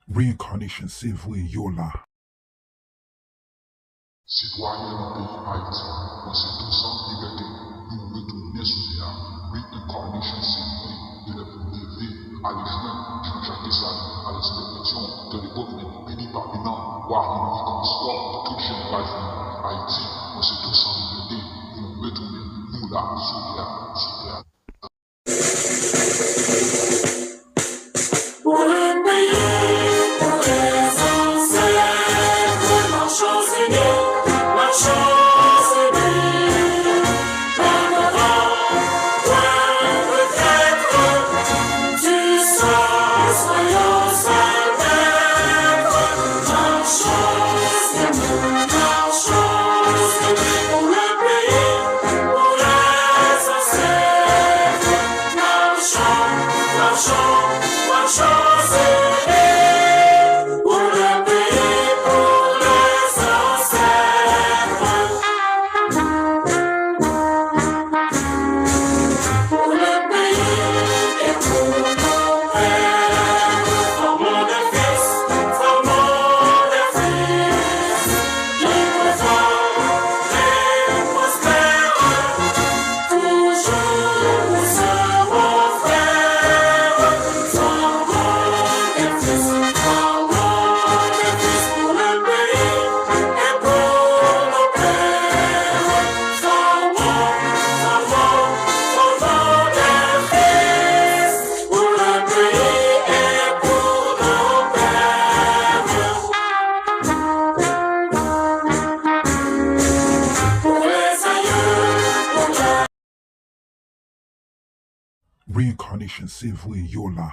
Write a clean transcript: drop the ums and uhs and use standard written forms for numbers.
Reincarnation, c'est vrai, yo là. Citoyens du pays Haïti, dans ces Toussaint Liberté, nous retournons sur la reincarnation, c'est vrai, de la lever à l'échouin, Jean-Jacques Tessal, à l'expédition de l'époque béni par Bénin, Wahini, comme histoire de toute génération. Haïti, dans ces Toussaint Liberté, nous retournons, nous là, sur la. Pour le pays, pour les ancêtres, marchons unis, marchons unis. Camarades, point retraite, du sang, soyons salvaires. Marchons unis, pour le pays, pour les ancêtres. Marchons unis, pour le pays, pour les ancêtres. Pour le pays et pour nos pères, formons des fils, innocents et prospères. Toujours nous serons frères. Formons des fils, pour le pays et pour nos pères. Formons des fils, pour le pays et pour nos pères. Pour les aïeux, pour la Reincarnation, c'est vrai, yo là.